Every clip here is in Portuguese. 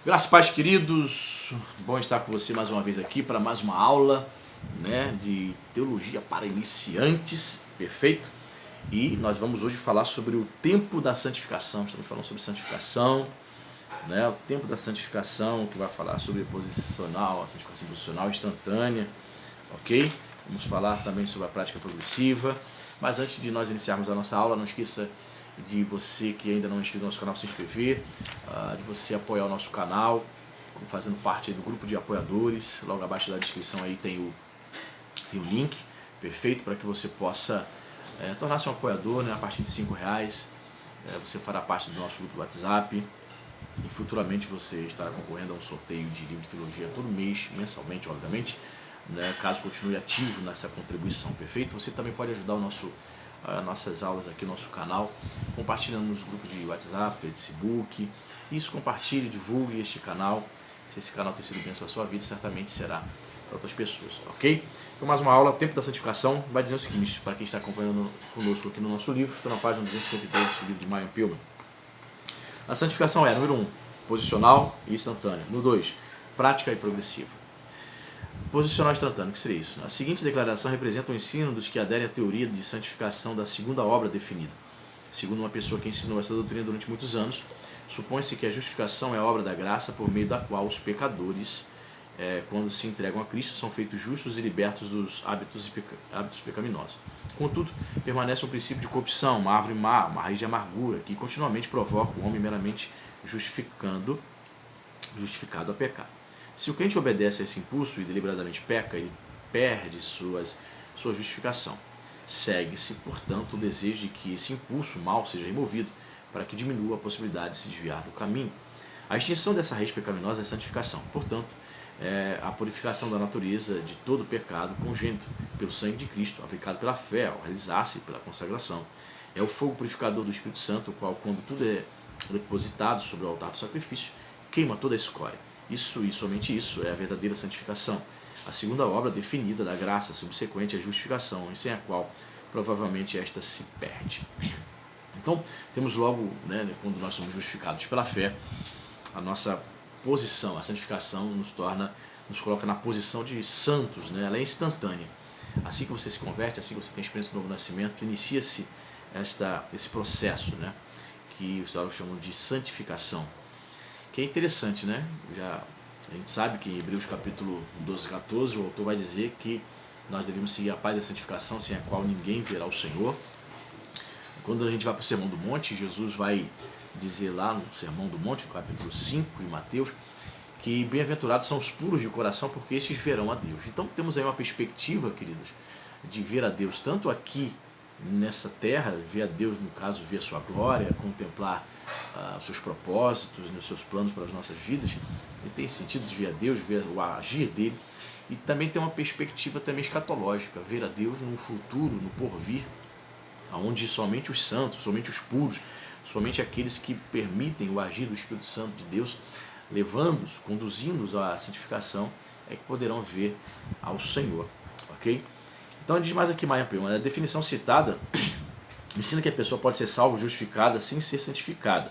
Graças a paz, queridos. Bom estar com você mais uma vez aqui para mais uma aula, de teologia para iniciantes, perfeito? E nós vamos hoje falar sobre o tempo da santificação. Estamos falando sobre santificação, o tempo da santificação, que vai falar sobre posicional, a santificação posicional instantânea, ok? Vamos falar também sobre a prática progressiva. Mas antes de nós iniciarmos a nossa aula, não esqueça de você que ainda não é inscrito no nosso canal se inscrever, de você apoiar o nosso canal, fazendo parte do grupo de apoiadores. Logo abaixo da descrição aí tem o link, perfeito, para que você possa tornar-se um apoiador, a partir de R$5. Você fará parte do nosso grupo do WhatsApp e futuramente você estará concorrendo a um sorteio de livro de teologia todo mês, mensalmente, obviamente, caso continue ativo nessa contribuição, perfeito? Você também pode ajudar nossas aulas aqui no nosso canal, compartilhando nos grupos de WhatsApp, Facebook. Isso, compartilhe, divulgue este canal. Se esse canal tem sido bênção para a sua vida, certamente será para outras pessoas, ok? Então, mais uma aula, Tempo da Santificação, vai dizer o seguinte, para quem está acompanhando conosco aqui no nosso livro, estou na página 253 do livro de Maian Pilman. A santificação é, número 1, posicional e instantânea. No 2, prática e progressiva. Posicional instantâneo, o que seria isso? A seguinte declaração representa o ensino dos que aderem à teoria de santificação da segunda obra definida. Segundo uma pessoa que ensinou essa doutrina durante muitos anos, supõe-se que a justificação é a obra da graça por meio da qual os pecadores, quando se entregam a Cristo, são feitos justos e libertos dos hábitos pecaminosos. Contudo, permanece um princípio de corrupção, uma árvore má, uma raiz de amargura, que continuamente provoca o homem meramente justificado a pecar. Se o crente obedece a esse impulso e deliberadamente peca, ele perde sua justificação. Segue-se, portanto, o desejo de que esse impulso mal seja removido, para que diminua a possibilidade de se desviar do caminho. A extinção dessa raiz pecaminosa é a santificação. Portanto, é a purificação da natureza de todo pecado congênito pelo sangue de Cristo, aplicado pela fé, ao realizar-se pela consagração. É o fogo purificador do Espírito Santo, o qual, quando tudo é depositado sobre o altar do sacrifício, queima toda a escória. Isso e somente isso é a verdadeira santificação. A segunda obra definida da graça subsequente é a justificação, e sem a qual provavelmente esta se perde. Então, temos logo, quando nós somos justificados pela fé, a nossa posição, a santificação nos coloca na posição de santos, ela é instantânea. Assim que você se converte, assim que você tem a experiência do novo nascimento, inicia-se esse processo, que os teólogos chamam de santificação. Que é interessante, a gente sabe que em Hebreus capítulo 12, 14, o autor vai dizer que nós devemos seguir a paz e a santificação, sem a qual ninguém verá o Senhor. Quando a gente vai para o Sermão do Monte, Jesus vai dizer lá no Sermão do Monte, no capítulo 5 de Mateus, que bem-aventurados são os puros de coração, porque esses verão a Deus. Então temos aí uma perspectiva, queridos, de ver a Deus tanto aqui nessa terra, ver a Deus, no caso, ver a sua glória, contemplar os seus propósitos, os seus planos para as nossas vidas, e tem sentido de ver a Deus, ver o agir dele, e também tem uma perspectiva também escatológica, ver a Deus no futuro, no porvir, onde somente os santos, somente os puros, somente aqueles que permitem o agir do Espírito Santo de Deus, levando-os, conduzindo-os à santificação, é que poderão ver ao Senhor, ok? Então diz mais aqui Maian Pilman, a definição citada ensina que a pessoa pode ser salva, justificada, sem ser santificada.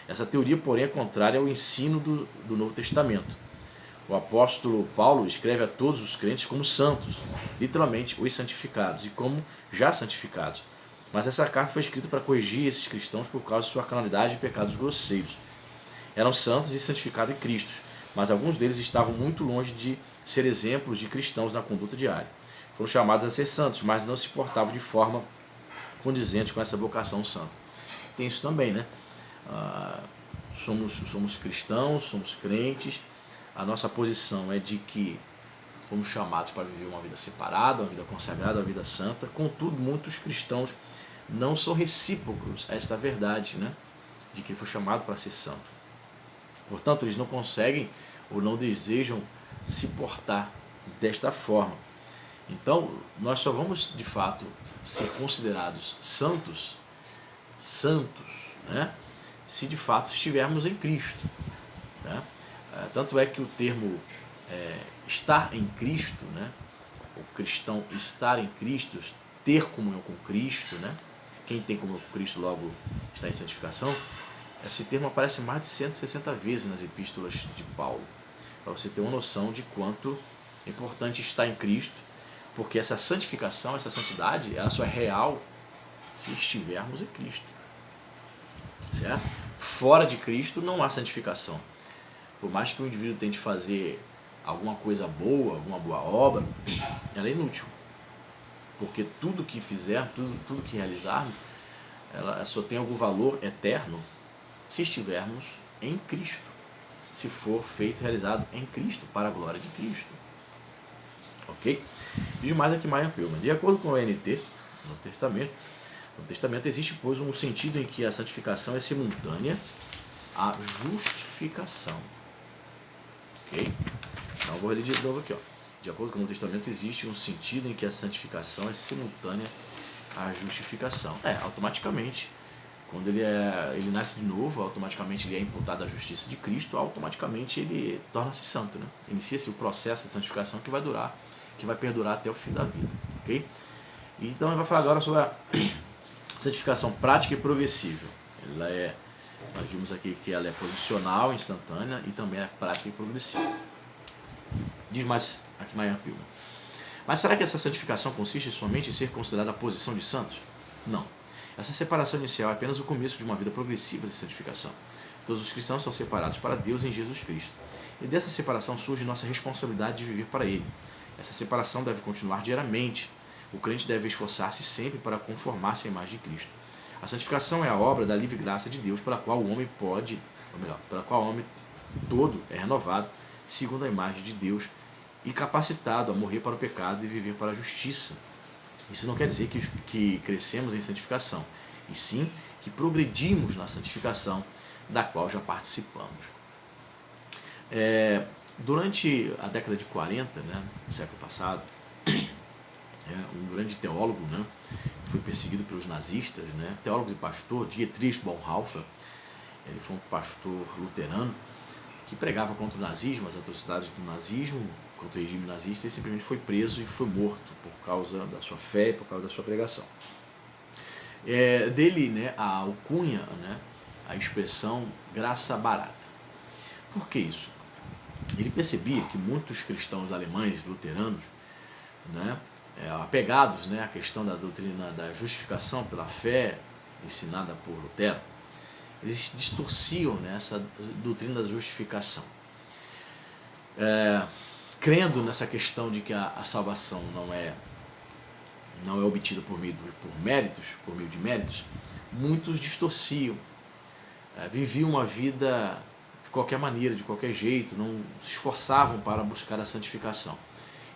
Essa teoria, porém, é contrária ao ensino do Novo Testamento. O apóstolo Paulo escreve a todos os crentes como santos, literalmente os santificados, e como já santificados. Mas essa carta foi escrita para corrigir esses cristãos por causa de sua carnalidade e pecados grosseiros. Eram santos e santificados em Cristo, mas alguns deles estavam muito longe de ser exemplos de cristãos na conduta diária. Foram chamados a ser santos, mas não se portavam de forma condizente com essa vocação santa. Tem isso também, somos cristãos, somos crentes, a nossa posição é de que fomos chamados para viver uma vida separada, uma vida consagrada, uma vida santa. Contudo, muitos cristãos não são recíprocos a esta verdade, de que foi chamado para ser santo. Portanto, eles não conseguem ou não desejam se portar desta forma. Então, nós só vamos, de fato, ser considerados santos, se de fato estivermos em Cristo. Tanto é que o termo estar em Cristo, o cristão estar em Cristo, ter comunhão com Cristo, quem tem comunhão com Cristo logo está em santificação, Esse termo aparece mais de 160 vezes nas epístolas de Paulo, para você ter uma noção de quanto é importante estar em Cristo, porque essa santificação, essa santidade, ela só é real se estivermos em Cristo, certo? Fora de Cristo não há santificação. Por mais que o indivíduo tente fazer alguma coisa boa, alguma boa obra, ela é inútil, porque tudo que fizermos, tudo que realizarmos, ela só tem algum valor eterno se estivermos em Cristo, se for feito e realizado em Cristo, para a glória de Cristo. Ok? Diz mais aqui Maian Pilman. De acordo com o NT, no Testamento existe, pois, um sentido em que a santificação é simultânea à justificação. Ok? Então vou ler de novo aqui. Ó. De acordo com o Novo Testamento existe um sentido em que a santificação é simultânea à justificação. Automaticamente, quando ele nasce de novo, automaticamente ele é imputado à justiça de Cristo, automaticamente ele torna-se santo, né? Inicia-se o processo de santificação que vai perdurar até o fim da vida, ok? Então ele vai falar agora sobre a santificação prática e progressiva. Nós vimos aqui que ela é posicional, instantânea e também é prática e progressiva. Diz mais aqui Maian Pilman. Mas será que essa santificação consiste somente em ser considerada a posição de santos? Não. Essa separação inicial é apenas o começo de uma vida progressiva de santificação. Todos os cristãos são separados para Deus em Jesus Cristo. E dessa separação surge nossa responsabilidade de viver para Ele. Essa separação deve continuar diariamente. O crente deve esforçar-se sempre para conformar-se à imagem de Cristo. A santificação é a obra da livre graça de Deus pela qual o homem pela qual o homem todo é renovado segundo a imagem de Deus e capacitado a morrer para o pecado e viver para a justiça. Isso não quer dizer que crescemos em santificação, e sim que progredimos na santificação da qual já participamos. Durante a década de 40, né, do século passado, um grande teólogo, né, foi perseguido pelos nazistas, né, teólogo e pastor, Dietrich Bonhoeffer. Ele foi um pastor luterano que pregava contra o nazismo, as atrocidades do nazismo, contra o regime nazista. Ele simplesmente foi preso e foi morto por causa da sua fé e por causa da sua pregação. Dele, né, a alcunha, né, a expressão graça barata. Por que isso? Ele percebia que muitos cristãos alemães luteranos, né, apegados, né, à questão da doutrina da justificação pela fé ensinada por Lutero, eles distorciam, né, essa doutrina da justificação, crendo nessa questão de que a salvação não é obtida por meio de méritos. Muitos distorciam, viviam uma vida de qualquer maneira, de qualquer jeito, não se esforçavam para buscar a santificação.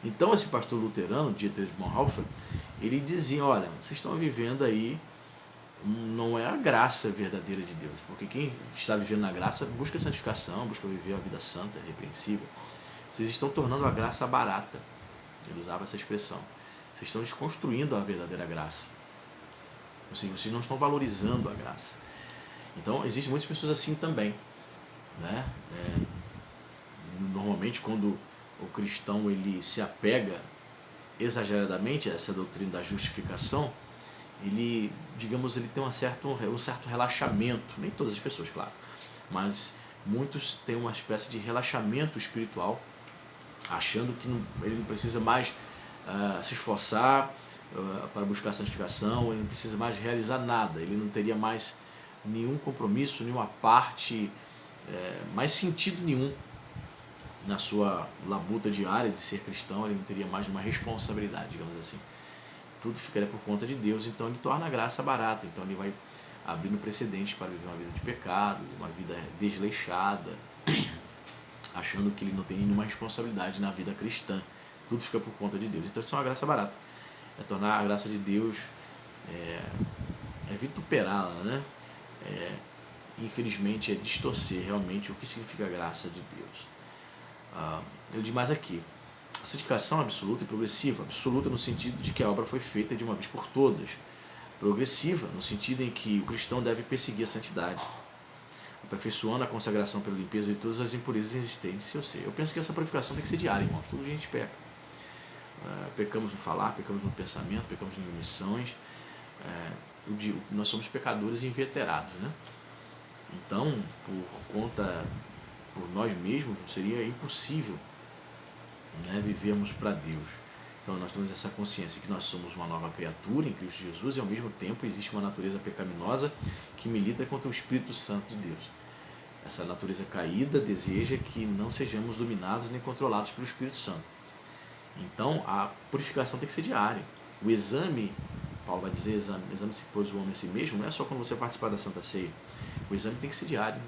Então esse pastor luterano, Dietrich Bonhoeffer, ele dizia: olha, vocês estão vivendo aí, não é a graça verdadeira de Deus, porque quem está vivendo na graça busca a santificação, busca viver a vida santa, irrepreensível. Vocês estão tornando a graça barata. Ele usava essa expressão. Vocês estão desconstruindo a verdadeira graça. Ou seja, vocês não estão valorizando a graça. Então, existem muitas pessoas assim também, né? Normalmente, quando o cristão ele se apega exageradamente a essa doutrina da justificação, ele tem um certo relaxamento. Nem todas as pessoas, claro, mas muitos têm uma espécie de relaxamento espiritual, achando que ele não precisa mais se esforçar para buscar a santificação, ele não precisa mais realizar nada, ele não teria mais nenhum compromisso, nenhuma parte, mais sentido nenhum na sua labuta diária de ser cristão. Ele não teria mais uma responsabilidade, digamos assim. Tudo ficaria por conta de Deus, então ele torna a graça barata, então ele vai abrindo precedentes para viver uma vida de pecado, uma vida desleixada, achando que ele não tem nenhuma responsabilidade na vida cristã. Tudo fica por conta de Deus. Então isso é uma graça barata. É tornar a graça de Deus, vituperá-la, né? Infelizmente é distorcer realmente o que significa a graça de Deus. Ele diz mais aqui: a santificação absoluta e progressiva. Absoluta no sentido de que a obra foi feita de uma vez por todas. Progressiva no sentido em que o cristão deve perseguir a santidade, aperfeiçoando a consagração pela limpeza de todas as impurezas existentes em seu ser. Eu penso que essa purificação tem que ser diária, irmãos. Todo dia a gente peca. Pecamos no falar, pecamos no pensamento, pecamos em omissões. Nós somos pecadores inveterados, né? Então, por nós mesmos, seria impossível, né, vivermos para Deus. Então nós temos essa consciência que nós somos uma nova criatura em Cristo Jesus e ao mesmo tempo existe uma natureza pecaminosa que milita contra o Espírito Santo de Deus. Essa natureza caída deseja que não sejamos dominados nem controlados pelo Espírito Santo. Então a purificação tem que ser diária. O exame, Paulo vai dizer, exame se pôs o homem a si mesmo, não é só quando você participar da Santa Ceia. O exame tem que ser diário,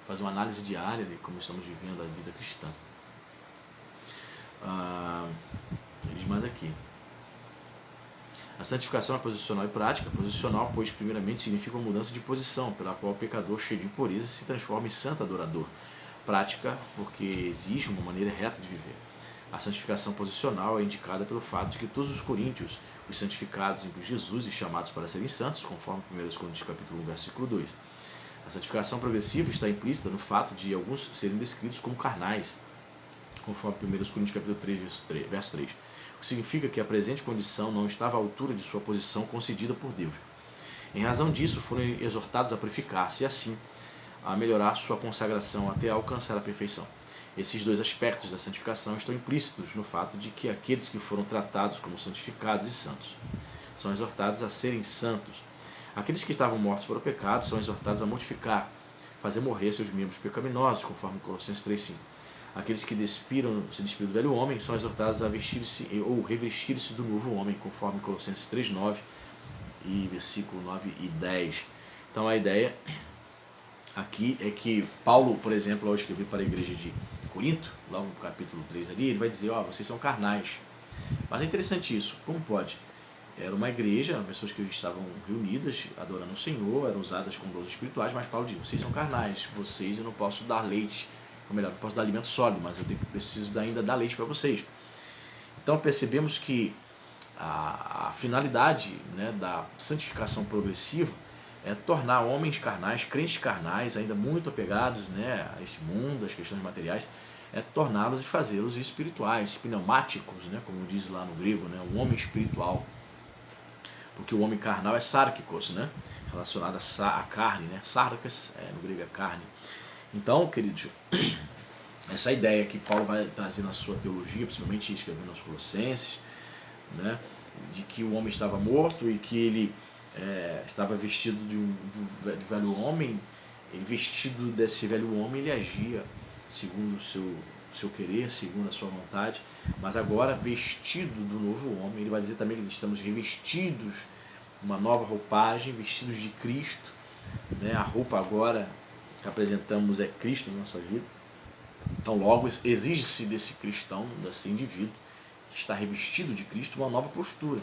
fazer uma análise diária de como estamos vivendo a vida cristã. Ele diz mais aqui. A santificação é posicional e prática. Posicional, pois, primeiramente, significa uma mudança de posição, pela qual o pecador cheio de impureza se transforma em santo adorador. Prática, porque exige uma maneira reta de viver. A santificação posicional é indicada pelo fato de que todos os coríntios, os santificados em Jesus e chamados para serem santos, conforme 1 Coríntios capítulo 1, versículo 2. A santificação progressiva está implícita no fato de alguns serem descritos como carnais, conforme 1 Coríntios capítulo 3, verso 3. O que significa que a presente condição não estava à altura de sua posição concedida por Deus. Em razão disso, foram exortados a purificar-se e assim a melhorar sua consagração até alcançar a perfeição. Esses dois aspectos da santificação estão implícitos no fato de que aqueles que foram tratados como santificados e santos são exortados a serem santos. Aqueles que estavam mortos para o pecado são exortados a mortificar, fazer morrer seus membros pecaminosos, conforme Colossenses 3,5. Aqueles que se despiram do velho homem são exortados a vestir-se ou revestir-se do novo homem, conforme Colossenses 3,9 e versículo 9 e 10. Então a ideia aqui é que Paulo, por exemplo, ao escrever para a igreja de Corinto, logo no capítulo 3 ali, ele vai dizer, vocês são carnais. Mas é interessante isso, como pode? Era uma igreja, pessoas que estavam reunidas, adorando o Senhor, eram usadas como dons espirituais, mas Paulo diz, vocês são carnais, vocês eu não posso dar leite, ou melhor, não posso dar alimento sólido, mas eu preciso ainda dar leite para vocês. Então percebemos que a finalidade, né, da santificação progressiva é tornar homens carnais, crentes carnais, ainda muito apegados, né, a esse mundo, às questões materiais, é torná-los e fazê-los espirituais, pneumáticos, né, como diz lá no grego, né, um homem espiritual. Porque o homem carnal é sarkikos, né, relacionado à carne, né, sarkas, no grego é carne. Então, queridos, essa ideia que Paulo vai trazer na sua teologia, principalmente escrevendo aos Colossenses, né, de que o homem estava morto e que ele estava vestido de velho homem, ele vestido desse velho homem, ele agia segundo o seu querer, segundo a sua vontade, mas agora vestido do novo homem, ele vai dizer também que estamos revestidos de uma nova roupagem, vestidos de Cristo, né, a roupa agora que apresentamos é Cristo na nossa vida. Então logo exige-se desse cristão, desse indivíduo que está revestido de Cristo, uma nova postura,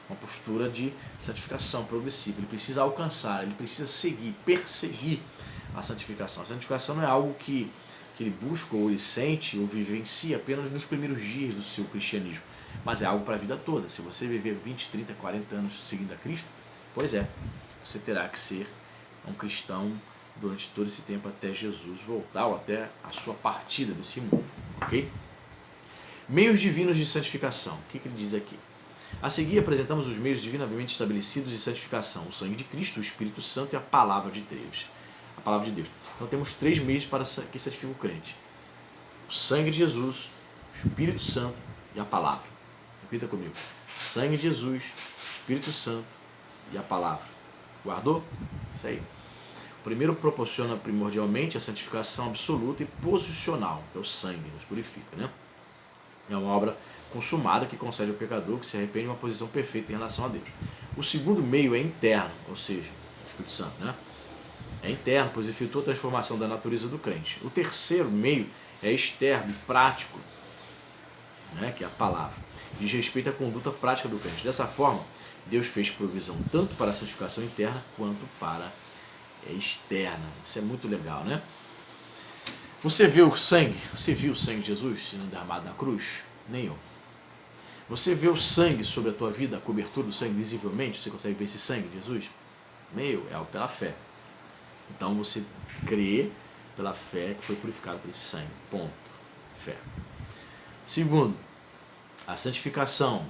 uma postura de santificação progressiva. Ele precisa alcançar, ele precisa seguir, perseguir a santificação. A santificação não é algo que ele busca ou ele sente ou vivencia apenas nos primeiros dias do seu cristianismo, mas é algo para a vida toda. Se você viver 20, 30, 40 anos seguindo a Cristo, pois você terá que ser um cristão durante todo esse tempo até Jesus voltar ou até a sua partida desse mundo, ok? Meios divinos de santificação. O que ele diz aqui? A seguir apresentamos os meios divinamente estabelecidos de santificação: o sangue de Cristo, o Espírito Santo e a palavra de Deus. A palavra de Deus. Então temos 3 meios para que santifica o crente: o sangue de Jesus, o Espírito Santo e a palavra. Repita comigo: sangue de Jesus, Espírito Santo e a palavra. Guardou? Isso aí. O primeiro proporciona primordialmente a santificação absoluta e posicional, que é o sangue, nos purifica, né? É uma obra consumada que concede ao pecador que se arrepende uma posição perfeita em relação a Deus. O segundo meio é interno, ou seja, o Espírito Santo, né? É interno, pois efetua a transformação da natureza do crente. O terceiro meio é externo e prático, né? Que é a palavra. Diz respeito à conduta prática do crente. Dessa forma, Deus fez provisão tanto para a santificação interna quanto para externa. Isso é muito legal, né? Você viu o sangue? Você viu o sangue de Jesus sendo derramado na cruz? Nem eu. Você vê o sangue sobre a tua vida, a cobertura do sangue visivelmente? Você consegue ver esse sangue de Jesus? Nem eu, é algo pela fé. Então você crê pela fé que foi purificado por esse sangue. Ponto. Fé. Segundo, a santificação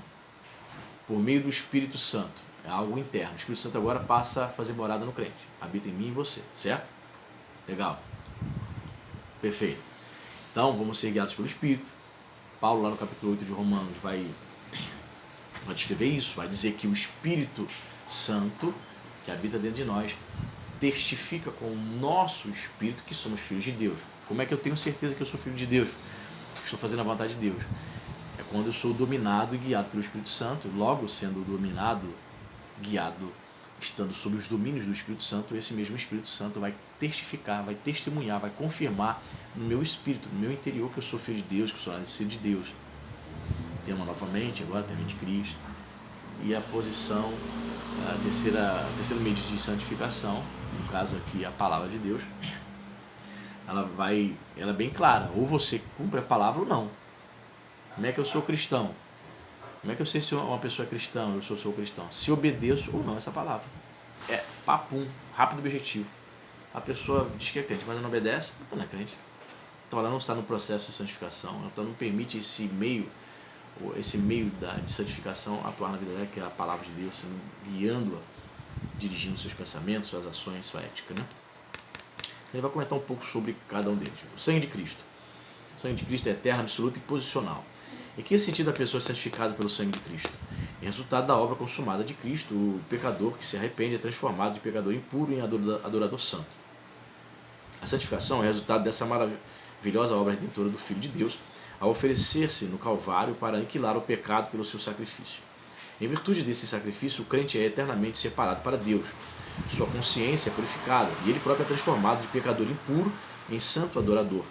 por meio do Espírito Santo é algo interno. O Espírito Santo agora passa a fazer morada no crente. Habita em mim e em você, certo? Legal. Perfeito. Então, vamos ser guiados pelo Espírito. Paulo, lá no capítulo 8 de Romanos, vai descrever isso, vai dizer que o Espírito Santo, que habita dentro de nós, testifica com o nosso espírito que somos filhos de Deus. Como é que eu tenho certeza que eu sou filho de Deus? Estou fazendo a vontade de Deus. É quando eu sou dominado e guiado pelo Espírito Santo, logo sendo dominado, guiado, estando sob os domínios do Espírito Santo, esse mesmo Espírito Santo vai testificar, vai testemunhar, vai confirmar no meu espírito, no meu interior, que eu sou filho de Deus, que eu sou nascido de Deus. Tenho uma nova mente, agora tenho a mente de Cristo. E a posição, terceiro meio de santificação, no caso aqui a palavra de Deus, ela é bem clara, ou você cumpre a palavra ou não. Como é que eu sou cristão? Como é que eu sei se uma pessoa é cristã ou eu sou cristão? Se obedeço ou não essa palavra. É papum, rápido e objetivo. A pessoa diz que é crente, mas não obedece, então não é crente. Então ela não está no processo de santificação, então não permite esse meio de santificação atuar na vida dela, que é a palavra de Deus, guiando-a, dirigindo seus pensamentos, suas ações, sua ética, né? Ele vai comentar um pouco sobre cada um deles. O sangue de Cristo. O sangue de Cristo é eterno, absoluto e posicional. Em que sentido a pessoa é santificada pelo sangue de Cristo? É resultado da obra consumada de Cristo, o pecador que se arrepende é transformado de pecador impuro em adorador santo. A santificação é resultado dessa maravilhosa obra redentora do Filho de Deus, ao oferecer-se no Calvário para aniquilar o pecado pelo seu sacrifício. Em virtude desse sacrifício, o crente é eternamente separado para Deus. Sua consciência é purificada e ele próprio é transformado de pecador impuro em santo adorador,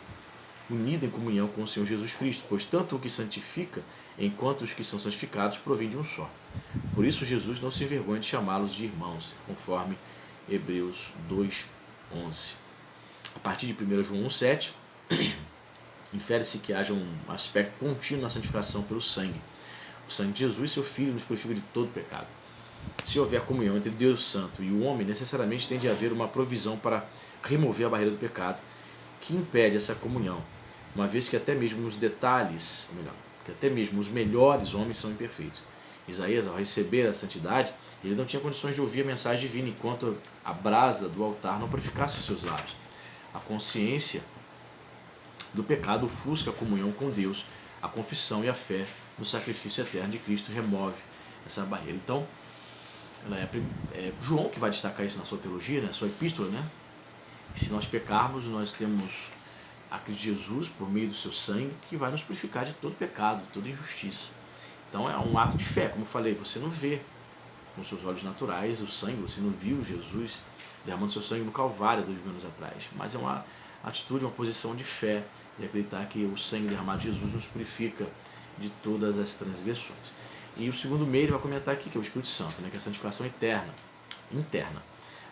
unido em comunhão com o Senhor Jesus Cristo, pois tanto o que santifica, enquanto os que são santificados provêm de um só. Por isso Jesus não se envergonha de chamá-los de irmãos, conforme Hebreus 2:11. A partir de 1 João 1:7, infere-se que haja um aspecto contínuo na santificação pelo sangue. O sangue de Jesus, seu Filho, nos purifica de todo pecado. Se houver comunhão entre Deus Santo e o homem, necessariamente tem de haver uma provisão para remover a barreira do pecado que impede essa comunhão, uma vez que até mesmo os detalhes, que até mesmo os melhores homens são imperfeitos. Isaías, ao receber a santidade, ele não tinha condições de ouvir a mensagem divina enquanto a brasa do altar não purificasse os seus lábios. A consciência do pecado ofusca a comunhão com Deus, a confissão e a fé no sacrifício eterno de Cristo remove essa barreira. Então, é João que vai destacar isso na sua teologia, na sua epístola, né? Se nós pecarmos, nós temos a Cristo Jesus, por meio do seu sangue, que vai nos purificar de todo pecado, de toda injustiça. Então é um ato de fé, como eu falei, você não vê com seus olhos naturais o sangue, você não viu Jesus derramando seu sangue no Calvário 2000 anos atrás, mas é uma atitude, uma posição de fé, de acreditar que o sangue derramado de Jesus nos purifica de todas as transgressões. E o segundo meio ele vai comentar aqui, que é o Espírito Santo, né, que é a santificação interna.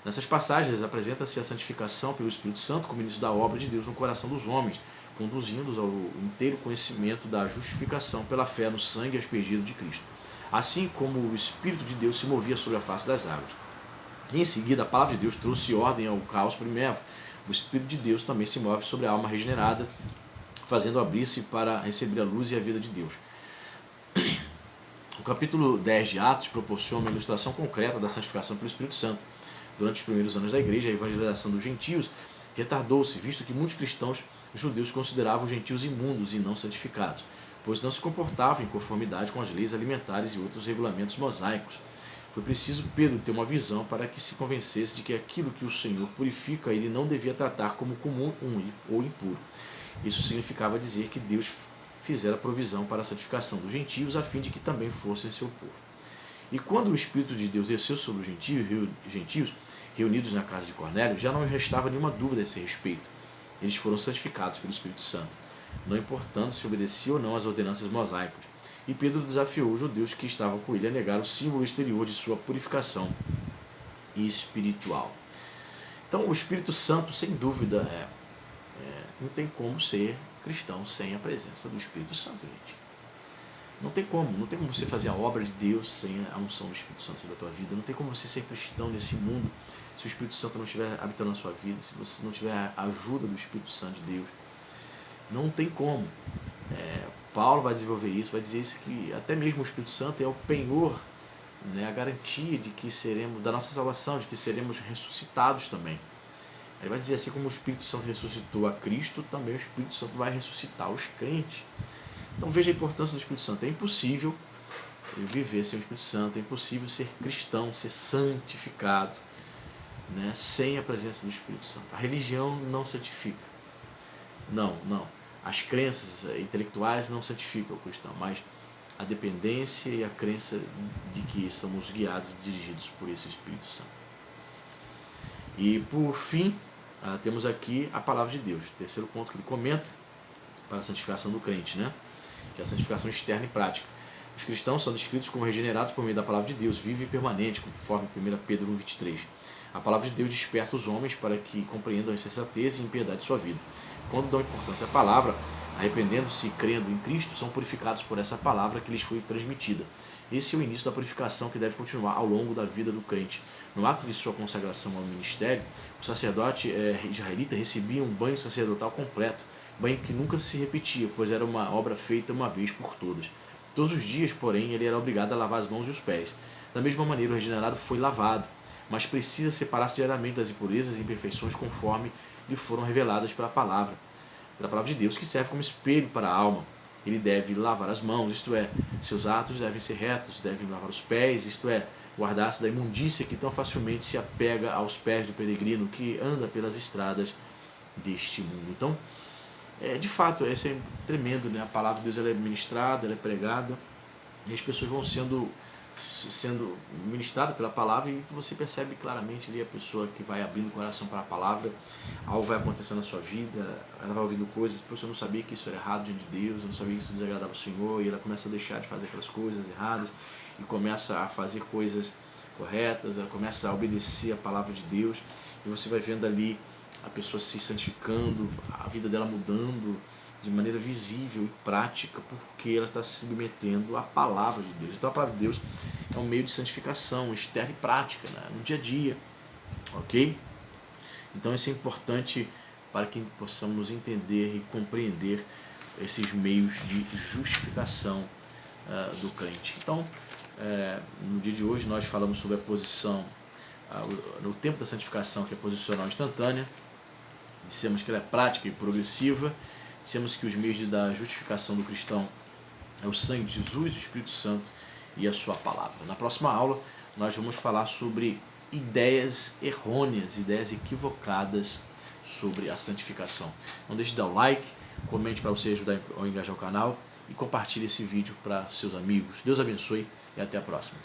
Nessas passagens apresenta-se a santificação pelo Espírito Santo como início da obra de Deus no coração dos homens, conduzindo-os ao inteiro conhecimento da justificação pela fé no sangue aspergido de Cristo, assim como o Espírito de Deus se movia sobre a face das águas. Em seguida, a palavra de Deus trouxe ordem ao caos primevo. O Espírito de Deus também se move sobre a alma regenerada, fazendo abrir-se para receber a luz e a vida de Deus. O capítulo 10 de Atos proporciona uma ilustração concreta da santificação pelo Espírito Santo. Durante os primeiros anos da igreja, a evangelização dos gentios retardou-se, visto que muitos cristãos judeus consideravam os gentios imundos e não santificados, pois não se comportavam em conformidade com as leis alimentares e outros regulamentos mosaicos. Foi preciso Pedro ter uma visão para que se convencesse de que aquilo que o Senhor purifica ele não devia tratar como comum ou impuro. Isso significava dizer que Deus fizera provisão para a santificação dos gentios a fim de que também fossem seu povo. E quando o Espírito de Deus desceu sobre os gentios reunidos na casa de Cornélio, já não restava nenhuma dúvida a esse respeito. Eles foram santificados pelo Espírito Santo, não importando se obedecia ou não às ordenanças mosaicas. E Pedro desafiou os judeus que estavam com ele a negar o símbolo exterior de sua purificação espiritual. Então, o Espírito Santo, sem dúvida, não tem como ser cristão sem a presença do Espírito Santo, gente. Não tem como você fazer a obra de Deus sem a unção do Espírito Santo sobre a tua vida. Não tem como você ser cristão nesse mundo se o Espírito Santo não estiver habitando na sua vida, se você não tiver a ajuda do Espírito Santo de Deus. Não tem como. Paulo vai desenvolver isso, vai dizer isso, que até mesmo o Espírito Santo é o penhor, né, a garantia de que seremos, da nossa salvação, de que seremos ressuscitados também. Ele vai dizer assim como o Espírito Santo ressuscitou a Cristo, também o Espírito Santo vai ressuscitar os crentes. Então veja a importância do Espírito Santo. É impossível viver sem o Espírito Santo, é impossível ser cristão, ser santificado, né, sem a presença do Espírito Santo. A religião não santifica. Não. As crenças intelectuais não santificam o cristão, mas a dependência e a crença de que somos guiados e dirigidos por esse Espírito Santo. E por fim, temos aqui a palavra de Deus. Terceiro ponto que ele comenta para a santificação do crente, né? Que é a santificação externa e prática. Os cristãos são descritos como regenerados por meio da palavra de Deus, vivo e permanente, conforme 1 Pedro 1,23. A palavra de Deus desperta os homens para que compreendam a insensatez e impiedade de sua vida. Quando dão importância à palavra, arrependendo-se e crendo em Cristo, são purificados por essa palavra que lhes foi transmitida. Esse é o início da purificação que deve continuar ao longo da vida do crente. No ato de sua consagração ao ministério, o sacerdote israelita recebia um banho sacerdotal completo, banho que nunca se repetia, pois era uma obra feita uma vez por todas. Todos os dias, porém, ele era obrigado a lavar as mãos e os pés. Da mesma maneira, o regenerado foi lavado, mas precisa separar-se diariamente das impurezas e imperfeições conforme lhe foram reveladas pela palavra de Deus, que serve como espelho para a alma. Ele deve lavar as mãos, isto é, seus atos devem ser retos, devem lavar os pés, isto é, guardar-se da imundícia que tão facilmente se apega aos pés do peregrino que anda pelas estradas deste mundo. Então, de fato, isso é tremendo, né? A palavra de Deus ela é ministrada, ela é pregada, e as pessoas vão sendo ministradas pela palavra, e você percebe claramente ali a pessoa que vai abrindo o coração para a palavra, algo vai acontecendo na sua vida, ela vai ouvindo coisas, a pessoa não sabia que isso era errado diante de Deus, não sabia que isso desagradava o Senhor, e ela começa a deixar de fazer aquelas coisas erradas, e começa a fazer coisas corretas, ela começa a obedecer a palavra de Deus, e você vai vendo ali a pessoa se santificando, a vida dela mudando de maneira visível e prática, porque ela está se submetendo à palavra de Deus. Então a palavra de Deus é um meio de santificação externa e prática, né? No dia a dia, ok? Então isso é importante para que possamos entender e compreender esses meios de justificação do crente. Então, no dia de hoje nós falamos sobre a posição, no tempo da santificação, que é posicional instantânea. Dissemos que ela é prática e progressiva. Dissemos que os meios da justificação do cristão é o sangue de Jesus, o Espírito Santo e a sua palavra. Na próxima aula nós vamos falar sobre ideias errôneas, ideias equivocadas sobre a santificação. Não deixe de dar o like, comente para você ajudar a engajar o canal e compartilhe esse vídeo para seus amigos. Deus abençoe e até a próxima.